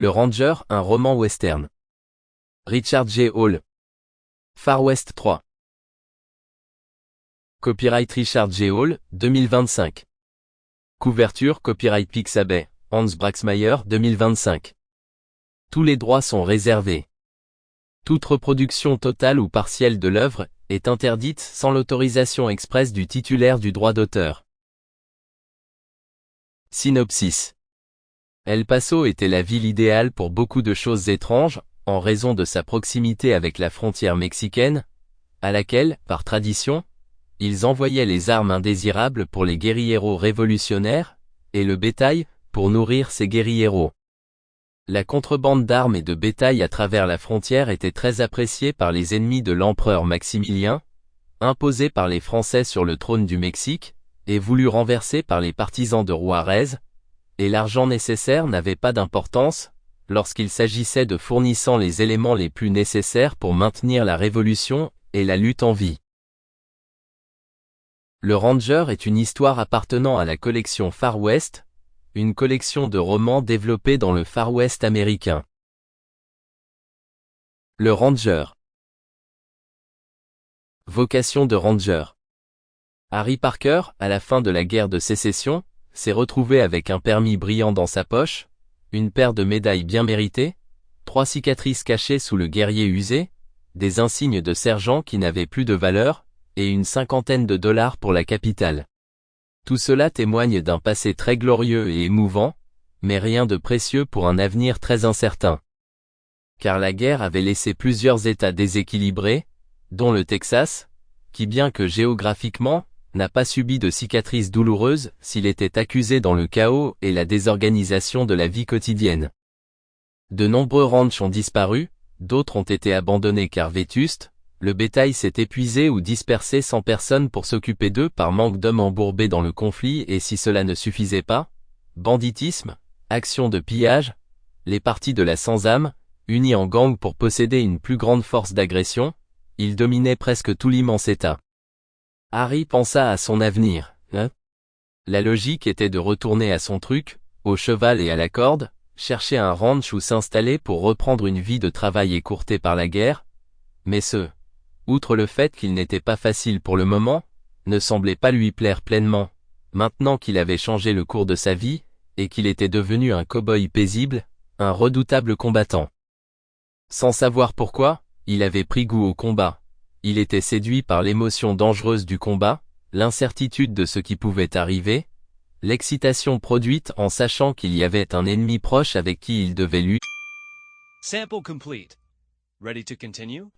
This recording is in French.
Le Ranger, un roman western. Richard J. Hall. Far West 3. Copyright Richard J. Hall, 2025. Couverture copyright Pixabay, Hans Braxmayer 2025. Tous les droits sont réservés. Toute reproduction totale ou partielle de l'œuvre est interdite sans l'autorisation expresse du titulaire du droit d'auteur. Synopsis. El Paso était la ville idéale pour beaucoup de choses étranges, en raison de sa proximité avec la frontière mexicaine, à laquelle, par tradition, ils envoyaient les armes indésirables pour les guérilleros révolutionnaires, et le bétail, pour nourrir ces guérilleros. La contrebande d'armes et de bétail à travers la frontière était très appréciée par les ennemis de l'empereur Maximilien, imposé par les Français sur le trône du Mexique, et voulu renverser par les partisans de Juárez, et l'argent nécessaire n'avait pas d'importance, lorsqu'il s'agissait de fournissant les éléments les plus nécessaires pour maintenir la révolution et la lutte en vie. Le Ranger est une histoire appartenant à la collection Far West, une collection de romans développés dans le Far West américain. Le Ranger. Vocation de Ranger. Harry Parker, à la fin de la guerre de sécession, s'est retrouvé avec un permis brillant dans sa poche, une paire de médailles bien méritées, 3 cicatrices cachées sous le guerrier usé, des insignes de sergent qui n'avaient plus de valeur, et une cinquantaine de dollars pour la capitale. Tout cela témoigne d'un passé très glorieux et émouvant, mais rien de précieux pour un avenir très incertain. Car la guerre avait laissé plusieurs États déséquilibrés, dont le Texas, qui bien que géographiquement, n'a pas subi de cicatrices douloureuses s'il était accusé dans le chaos et la désorganisation de la vie quotidienne. De nombreux ranchs ont disparu, d'autres ont été abandonnés car vétustes, le bétail s'est épuisé ou dispersé sans personne pour s'occuper d'eux par manque d'hommes embourbés dans le conflit et si cela ne suffisait pas, banditisme, actions de pillage, les partis de la sans-âme, unis en gang pour posséder une plus grande force d'agression, ils dominaient presque tout l'immense État. Harry pensa à son avenir. La logique était de retourner à son truc, au cheval et à la corde, chercher un ranch où s'installer pour reprendre une vie de travail écourtée par la guerre, mais outre le fait qu'il n'était pas facile pour le moment, ne semblait pas lui plaire pleinement, maintenant qu'il avait changé le cours de sa vie, et qu'il était devenu un cow-boy paisible, un redoutable combattant. Sans savoir pourquoi, il avait pris goût au combat. Il était séduit par l'émotion dangereuse du combat, l'incertitude de ce qui pouvait arriver, l'excitation produite en sachant qu'il y avait un ennemi proche avec qui il devait lutter. Sample complete. Ready to continue?